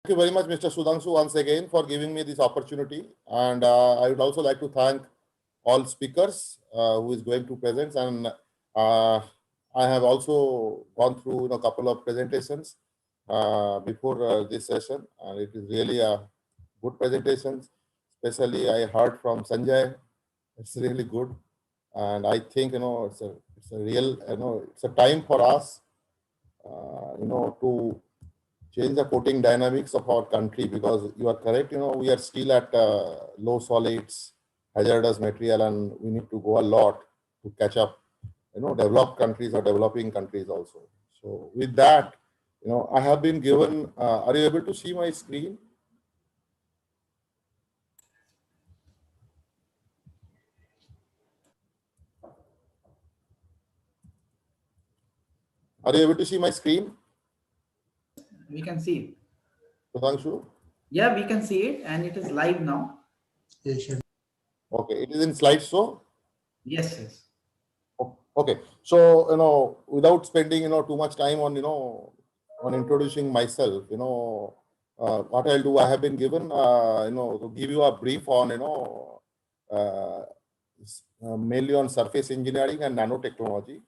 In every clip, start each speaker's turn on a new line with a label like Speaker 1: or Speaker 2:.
Speaker 1: Thank you very much, Mr. Sudhanshu, once again for giving me this opportunity. And I would also like to thank all speakers who is going to present. And I have also gone through a couple of presentations before this session, and it is really a good presentation. Especially I heard from Sanjay. It's really good, and I think it's a real it's a time for us to change the coating dynamics of our country, because you are correct, we are still at low solids, hazardous material, and we need to go a lot to catch up, developed countries or developing countries also. So with that, I have been given, are you able to see my screen? Are you able to see my screen?
Speaker 2: We can see it.
Speaker 1: Sudhanshu?
Speaker 2: Yeah, we can see it, and it is live now.
Speaker 1: Okay, it is in slideshow.
Speaker 2: Yes, yes.
Speaker 1: Okay, so without spending too much time on on introducing myself, what I'll do, I have been given to give you a brief on uh, mainly on surface engineering and nanotechnology,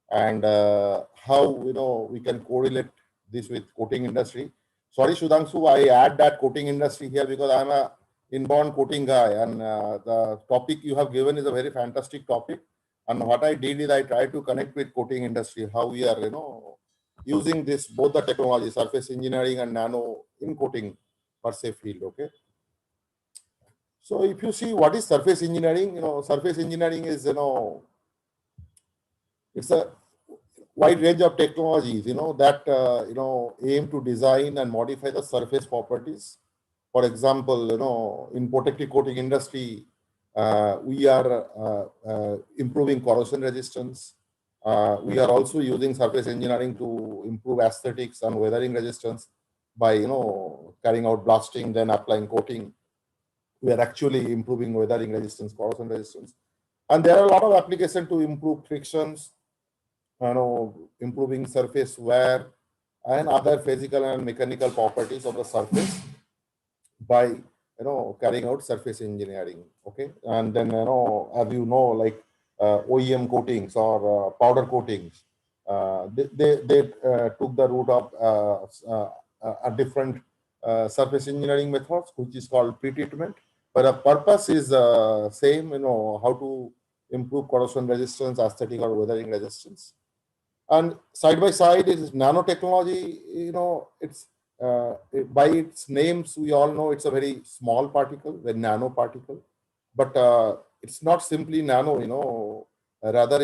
Speaker 1: and how we can correlate this with coating industry. Sorry, Sudhanshu, I add that coating industry here because I'm a inborn coating guy, and the topic you have given is a very fantastic topic. And what I did is I tried to connect with coating industry, how we are using this both the technology, surface engineering and nano in coating per se field. Okay. So if you see what is surface engineering, surface engineering is it's a wide range of technologies, that aim to design and modify the surface properties. For example, in protective coating industry, we are improving corrosion resistance. We are also using surface engineering to improve aesthetics and weathering resistance by carrying out blasting, then applying coating. We are actually improving weathering resistance, corrosion resistance, and there are a lot of applications to improve frictions, improving surface wear and other physical and mechanical properties of the surface by carrying out surface engineering. Okay, and then as like OEM coatings or powder coatings, they took the route of a different surface engineering methods, which is called pre-treatment, but the purpose is same, how to improve corrosion resistance, aesthetic or weathering resistance. And side by side is nanotechnology. It's by its names, we all know it's a very small particle, the nanoparticle, but it's not simply nano, rather,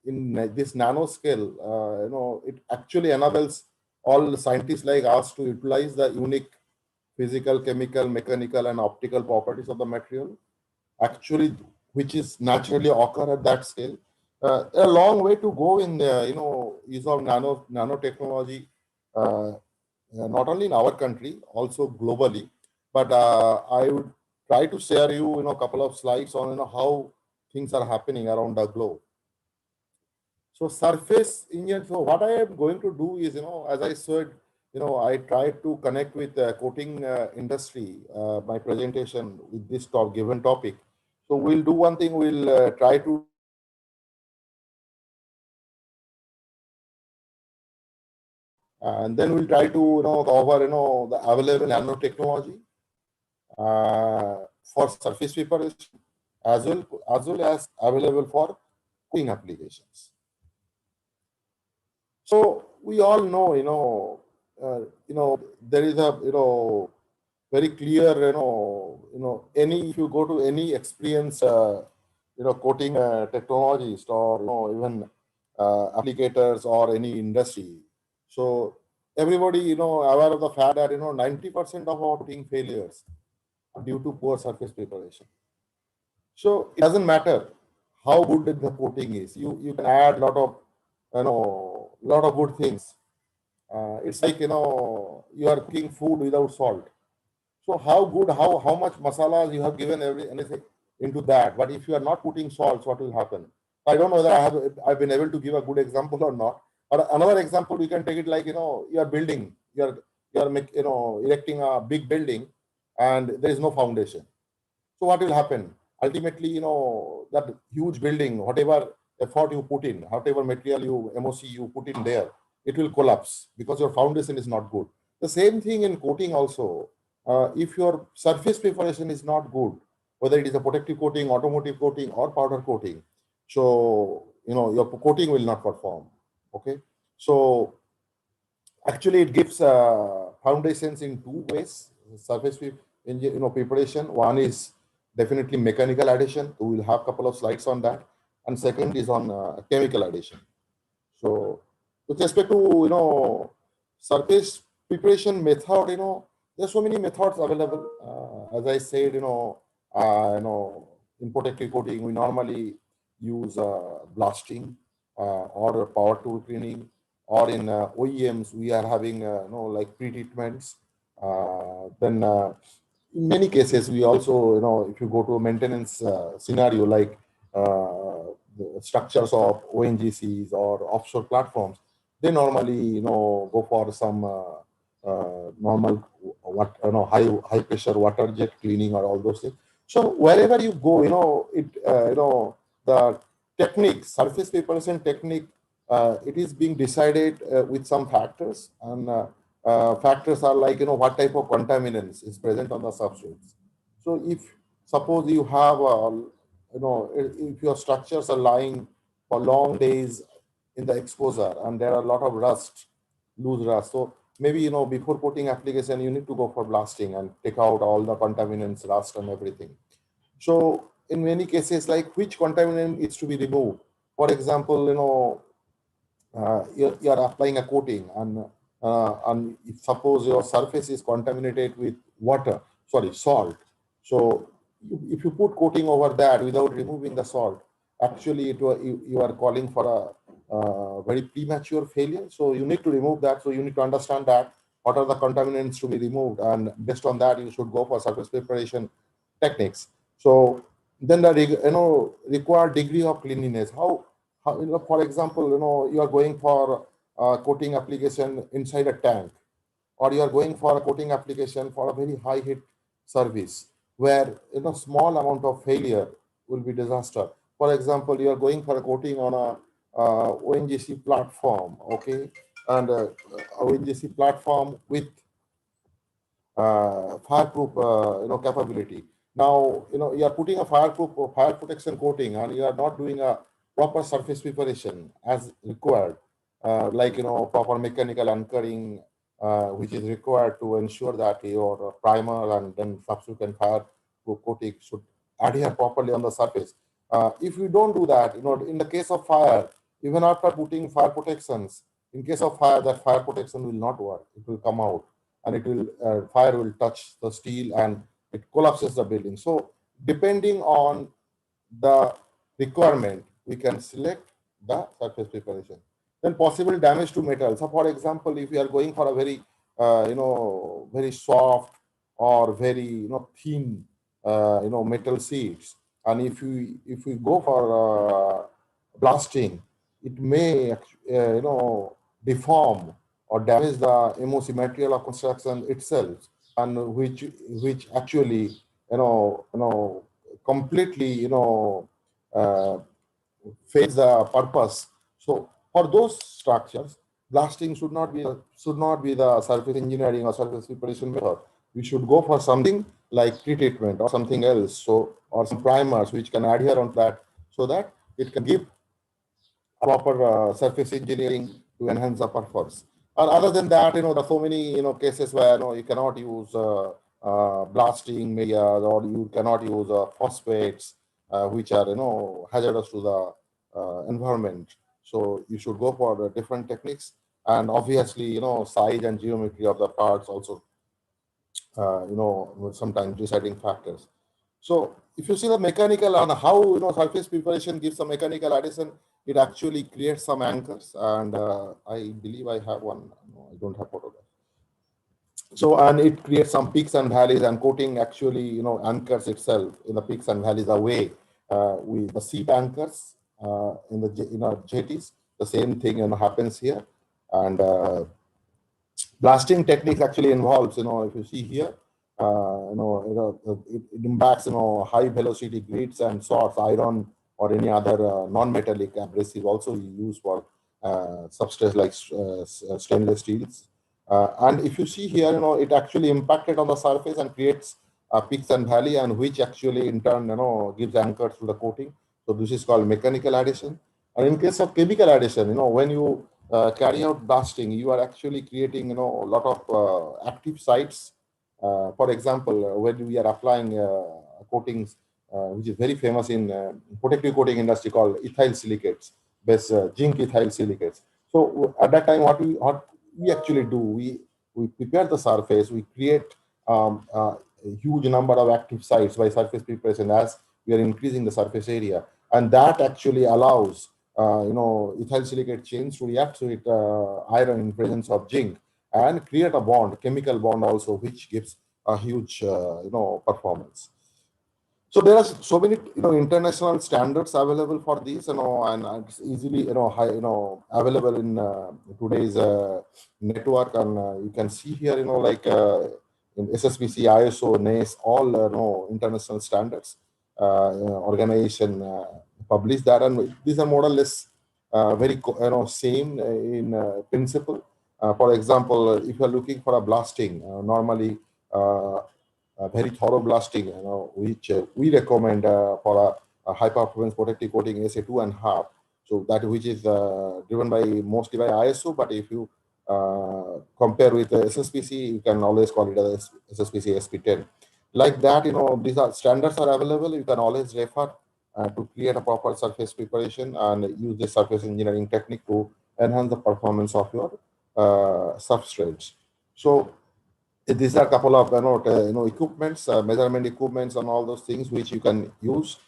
Speaker 1: in this nanoscale, it actually enables all scientists like us to utilize the unique physical, chemical, mechanical, and optical properties of the material, actually, which is naturally occur at that scale. A long way to go in the use of nanotechnology, not only in our country, also globally. But I would try to share you a couple of slides on how things are happening around the globe. So surface engineering. So what I am going to do is, as I said, I try to connect with the coating industry, my presentation with this given topic. So we'll do one thing. We'll try to and then we'll try to cover the available nanotechnology for surface preparation, as well as available for cooling applications. So we all know, there is a very clear, any if you go to any experienced coating technologist or even applicators or any industry. So everybody aware of the fact that 90% of our coating failures are due to poor surface preparation. So it doesn't matter how good the coating is. You can add lot of good things. It's like you are cooking food without salt. So how good, how much masalas you have given anything into that, but if you are not putting salts, what will happen? I don't know whether I've been able to give a good example or not. But another example, you can take it like you are building, you are erecting a big building and there is no foundation. So what will happen? Ultimately, that huge building, whatever effort you put in, whatever material MOC you put in there, it will collapse because your foundation is not good. The same thing in coating also. If your surface preparation is not good, whether it is a protective coating, automotive coating, or powder coating, so your coating will not perform. Okay, so actually it gives foundations in two ways. Surface preparation. One is definitely mechanical addition. We will have a couple of slides on that. And second is on chemical addition. So with respect to surface preparation method, there's so many methods available. As I said, in protective coating we normally use blasting or power tool cleaning, or in OEMs we are having like pre-treatments. Then in many cases we also, if you go to a maintenance scenario like the structures of ONGCs or offshore platforms, they normally go for some normal high pressure water jet cleaning or all those things. So wherever you go, the technique, surface preparation technique, it is being decided with some factors, and factors are like what type of contaminants is present on the substrates. So if suppose you have if your structures are lying for long days in the exposure and there are a lot of rust, loose rust, so maybe before coating application you need to go for blasting and take out all the contaminants, rust and everything. So in many cases, like which contaminant is to be removed. For example, you're applying a coating, and if suppose your surface is contaminated with water, sorry, salt. So if you put coating over that without removing the salt, actually you are calling for a very premature failure. So you need to remove that. So you need to understand that what are the contaminants to be removed, and based on that you should go for surface preparation techniques. So then the required degree of cleanliness. How for example, you are going for coating application inside a tank, or you are going for a coating application for a very high heat service where small amount of failure will be disaster. For example, you are going for a coating on a ONGC platform, okay, and ONGC platform with fireproof capability. Now you are putting a fireproof fire protection coating and you are not doing a proper surface preparation as required, like proper mechanical anchoring, which is required to ensure that your primer and then subsequent fireproof coating should adhere properly on the surface. If you don't do that, in the case of fire, even after putting fire protections, in case of fire, that fire protection will not work. It will come out and it will fire will touch the steel and it collapses the building. So depending on the requirement, we can select the surface preparation. Then possible damage to metal. So for example, if we are going for a very very soft or very thin metal sheets, and if we go for blasting, it may deform or damage the MOC material of construction itself, and which actually completely uh, fails the purpose. So for those structures, blasting should not be the surface engineering or surface preparation method. We should go for something like pre-treatment or something else, so or some primers which can adhere on that, so that it can give proper surface engineering to enhance the performance. And other than that, there are so many cases where you cannot use blasting media, or you cannot use phosphates, which are hazardous to the environment. So you should go for different techniques, and obviously size and geometry of the parts also sometimes deciding factors. So if you see the mechanical on how surface preparation gives a mechanical addition, it actually creates some anchors, and I believe I have one. No, I don't have photograph. So and it creates some peaks and valleys, and coating actually anchors itself in the peaks and valleys away with the seat anchors in the jetties. The same thing happens here, and Blasting techniques actually involves, if you see here, it impacts, high velocity grids and swords, iron or any other non-metallic abrasive also used for substrates like stainless steels. And if you see here, it actually impacted on the surface and creates peaks and valley, and which actually in turn, gives anchors to the coating. So this is called mechanical addition. And in case of chemical addition, when you carry out blasting, you are actually creating, a lot of active sites. For example, when we are applying coatings, which is very famous in protective coating industry called ethyl silicates, based zinc ethyl silicates. So at that time, what we actually do, we prepare the surface, we create a huge number of active sites by surface preparation as we are increasing the surface area, and that actually allows ethyl silicate chains to react with iron in presence of zinc and create a bond, chemical bond also, which gives a huge, performance. So there are so many, international standards available for these, and it's easily, high, available in today's network. And you can see here, in SSPC, ISO, NACE, all, international standards. Organization publish that, and these are more or less very, same in principle. For example, if you are looking for a blasting, normally. Very thorough blasting, which we recommend for a high performance protective coating SA 2.5. So that which is driven by mostly by ISO, but if you compare with SSPC, you can always call it as SSPC SP10. Like that, these are standards are available. You can always refer to create a proper surface preparation and use the surface engineering technique to enhance the performance of your substrates. So these are a couple of equipments, measurement equipments, and all those things which you can use.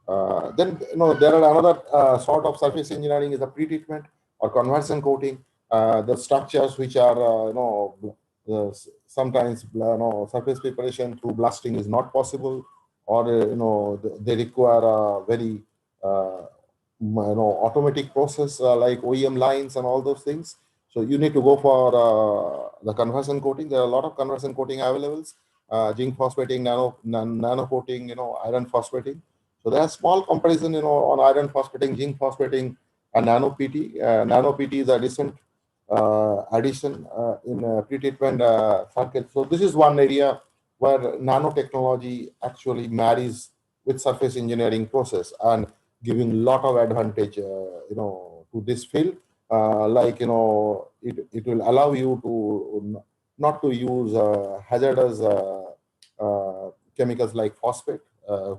Speaker 1: Then there are another sort of surface engineering is a pre-treatment or conversion coating. The structures which are sometimes surface preparation through blasting is not possible, or they require a very automatic process like OEM lines and all those things. So you need to go for the conversion coating. There are a lot of conversion coating available. Zinc phosphating, nano coating, iron phosphating. So there are small comparison, on iron phosphating, zinc phosphating, and nano PT. Nano PT is a recent addition in pre-treatment circuit. So this is one area where nanotechnology actually marries with surface engineering process and giving a lot of advantage, to this field. It will allow you to not to use hazardous chemicals like phosphate,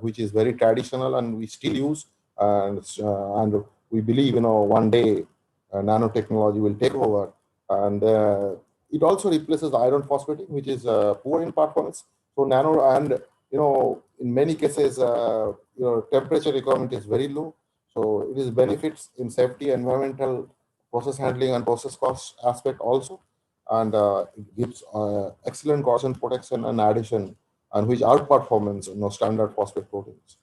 Speaker 1: which is very traditional and we still use, and we believe, one day nanotechnology will take over, and it also replaces iron phosphating, which is poor in performance. So nano, and in many cases, your temperature requirement is very low, so it is benefits in safety, environmental, process handling, and process cost aspect also, and it gives excellent corrosion protection and addition, and which outperformance, standard phosphate coatings.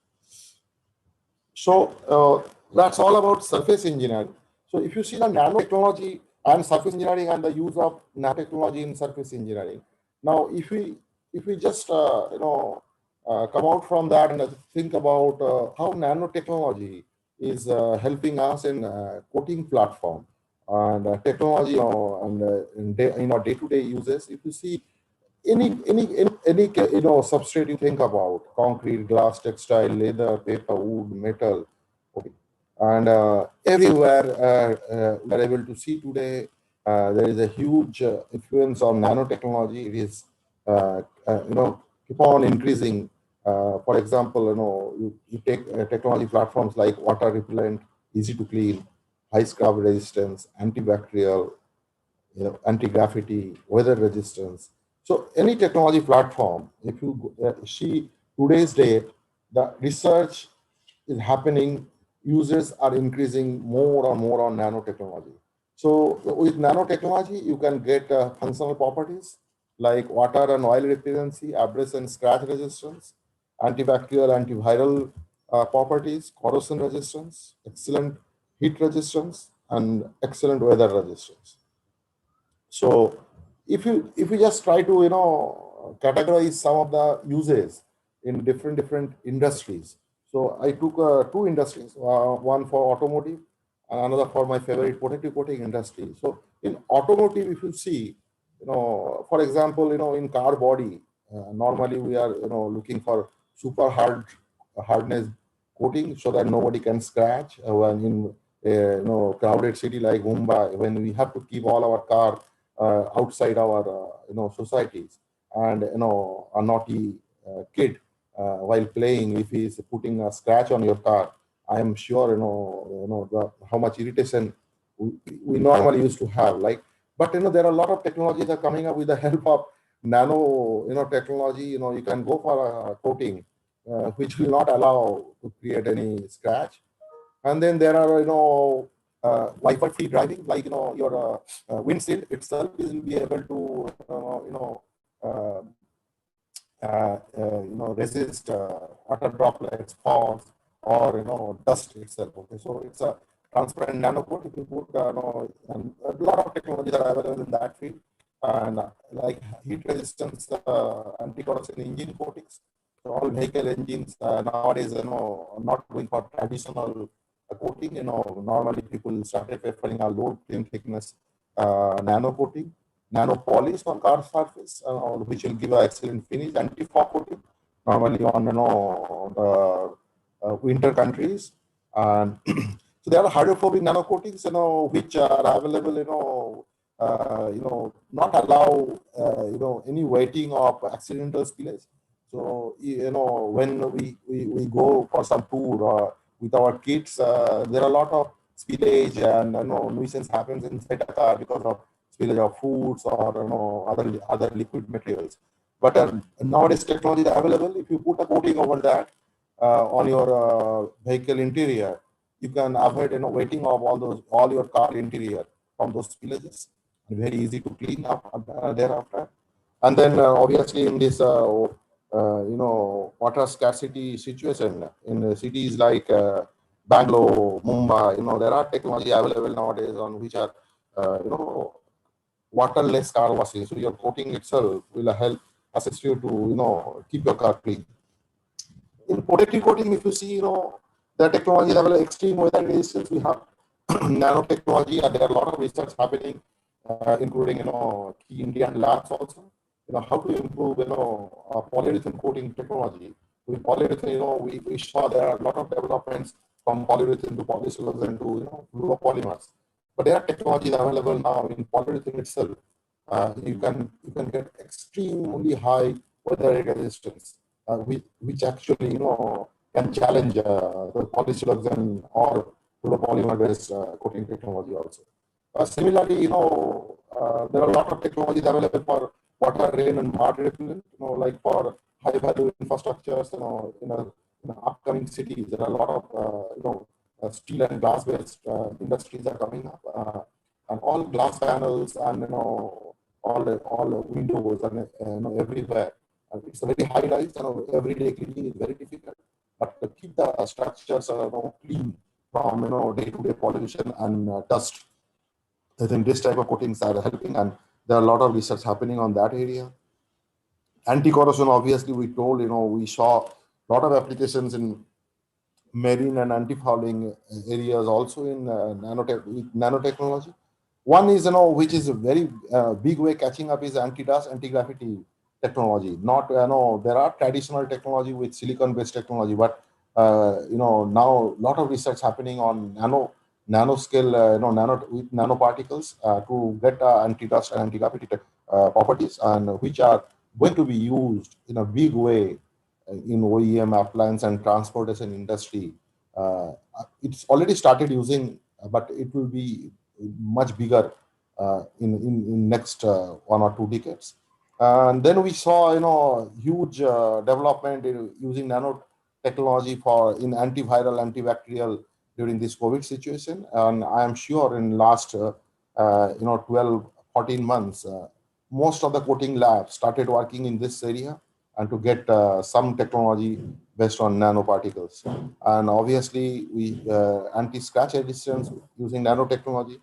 Speaker 1: So that's all about surface engineering. So if you see the nanotechnology and surface engineering and the use of nanotechnology in surface engineering, now if we just come out from that and think about how nanotechnology is helping us in coating platform and technology, and day-to-day uses. If you see any substrate you think about, concrete, glass, textile, leather, paper, wood, metal, okay, and everywhere we are able to see today there is a huge influence on nanotechnology. It is keep on increasing. For example, you take technology platforms like water repellent, easy to clean, high scrub resistance, antibacterial, anti-graffiti, weather resistance. So any technology platform, if you see today's date, the research is happening, users are increasing more and more on nanotechnology. So with nanotechnology, you can get functional properties like water and oil repellency, abrasion and scratch resistance, antibacterial, antiviral properties, corrosion resistance, excellent heat resistance, and excellent weather resistance. So if you just try to categorize some of the uses in different industries. So I took two industries, one for automotive and another for my favorite protective coating industry. So in automotive, if you see, for example, in car body, normally we are looking for super hardness coating so that nobody can scratch when in crowded city like Mumbai, when we have to keep all our car outside our societies, and a naughty kid while playing, if he is putting a scratch on your car, I am sure how much irritation we, we normally used to have. Like, but there are a lot of technologies that are coming up with the help of nano technology. You can go for a coating which will not allow to create any scratch. And then there are Wi-Fi free driving, like your windshield itself will be able to uh, resist water droplets, fogs, or dust itself. Okay, so it's a transparent nano coat. If you put and a lot of technologies are available in that field, and like heat resistance, anti-corrosion engine coatings. So all vehicle engines nowadays are not going for traditional coating. Normally people started preferring a low thin thickness nano coating, nano polish on car surface, which will give an excellent finish, anti-fog coating, normally on the winter countries. And so there are hydrophobic nano coatings, which are available, not allow, any wetting of accidental spillage. So, when we go for some tour with our kids, there are a lot of spillage and nuisance happens inside the car because of spillage of foods or other liquid materials. But nowadays technology is available. If you put a coating over that on your vehicle interior, you can avoid wetting of all your car interior from those spillages. Very easy to clean up thereafter. And then obviously in this water scarcity situation in cities like Bangalore, Mumbai, there are technology available nowadays on which are waterless car washing. So your coating itself will help assist you to keep your car clean. In protective coating, if you see, the technology level extreme weather resistance, we have nanotechnology, and there are a lot of research happening, including key Indian labs also. How to improve polyurethane coating technology. With polyurethane, we saw there are a lot of developments from polyurethane to polysilicon to fluoropolymers. But there are technologies available now in polyurethane itself. You can get extremely high weather resistance, which actually can challenge the polysilicon or fluoropolymer based coating technology also. Similarly, there are a lot of technologies available for water, rain, and mud repellent. Like for high value infrastructures, in upcoming cities, there are a lot of steel and glass based industries are coming up, and all glass panels and all windows and everywhere. And it's a very high rise. Everyday cleaning is very difficult, but to keep the structures clean from day-to-day pollution and dust, I think this type of coatings are helping, and there are a lot of research happening on that area. Anti-corrosion, obviously, we told, we saw a lot of applications in marine and anti-fouling areas also in with nanotechnology. One is, which is a very big way catching up is anti-dust, anti-graffiti technology. Not, there are traditional technology with silicon-based technology, but, now a lot of research happening on nanoscale, with nanoparticles to get anti-dust and anti-graffiti properties, and which are going to be used in a big way in OEM appliance and transportation industry. It's already started using, but it will be much bigger in next 1 or 2 decades. And then we saw, huge development in using nanotechnology for in antiviral, antibacterial during this COVID situation. And I am sure in last, 12, 14 months, most of the coating labs started working in this area and to get some technology based on nanoparticles. And obviously, we anti-scratch resistance using nanotechnology.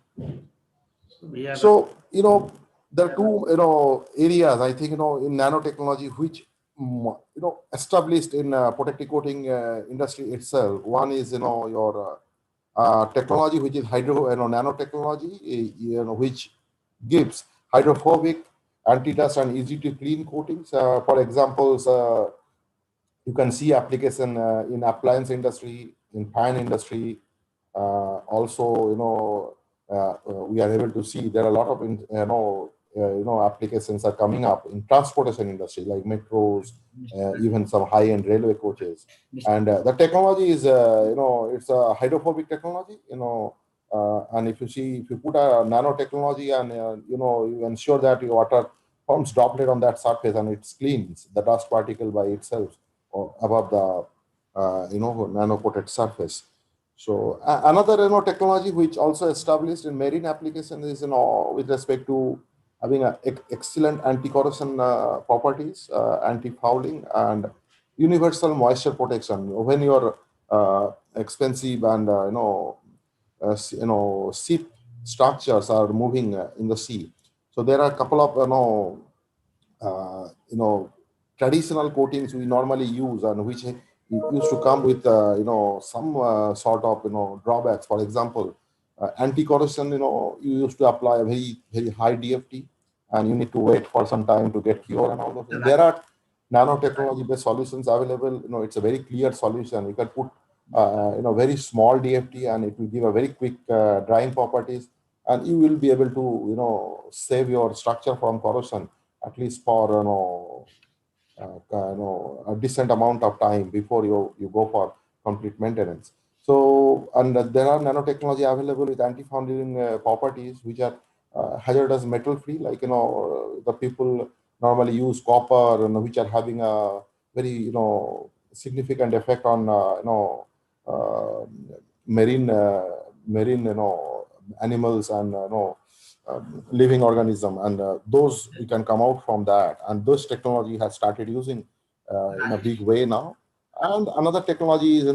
Speaker 2: So we are
Speaker 1: So, there are two, areas, I think, in nanotechnology, which, established in protective coating industry itself. One is, your technology, which is nanotechnology, which gives hydrophobic, anti-dust, and easy to clean coatings. For example, you can see application in appliance industry, in fan industry. Also, we are able to see there are a lot of applications are coming up in transportation industry like metros, even some high-end railway coaches. And the technology is, it's a hydrophobic technology, and if you put a nanotechnology and, you ensure that your water forms droplet on that surface and it cleans the dust particle by itself or above the, nano-coated surface. So another, technology which also established in marine application is, with respect to having excellent anti-corrosion properties, anti-fouling, and universal moisture protection. When your expensive and sea structures are moving in the sea, so there are a couple of traditional coatings we normally use and which used to come with some sort of drawbacks. For example, anti-corrosion, you used to apply a very very high DFT, and you need to wait for some time to get cure and all those things. There are nanotechnology based solutions available. It's a very clear solution. You can put very small DFT and it will give a very quick drying properties, and you will be able to save your structure from corrosion at least for a decent amount of time before you go for complete maintenance. So, and there are nanotechnology available with anti-fouling properties which are hazardous metal free, like the people normally use copper, which are having a very significant effect on uh, marine animals and living organism, and those we can come out from that, and this technology has started using in a big way now. And another technology is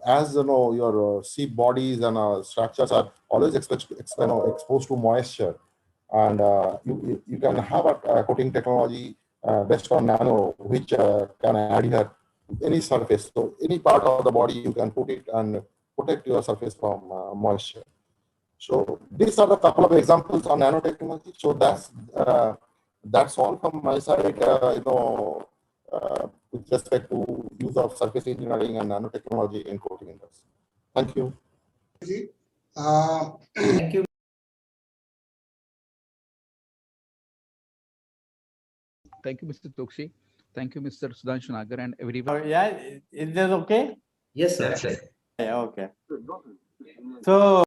Speaker 1: as your sea bodies and structures are always exposed to moisture, and you can have a coating technology based on nano which can adhere to any surface, so any part of the body you can put it and protect your surface from moisture. So these are the couple of examples on nanotechnology. So that's all from my side. With respect to use of surface engineering and nanotechnology in coating industry. Thank you.
Speaker 2: Thank you.
Speaker 3: Thank you, Mr. Tokshi. Thank you, Mr. Sudhanshu Nagar, and everyone.
Speaker 4: Yeah, is this okay?
Speaker 2: Yes, sir.
Speaker 4: Yeah, okay. So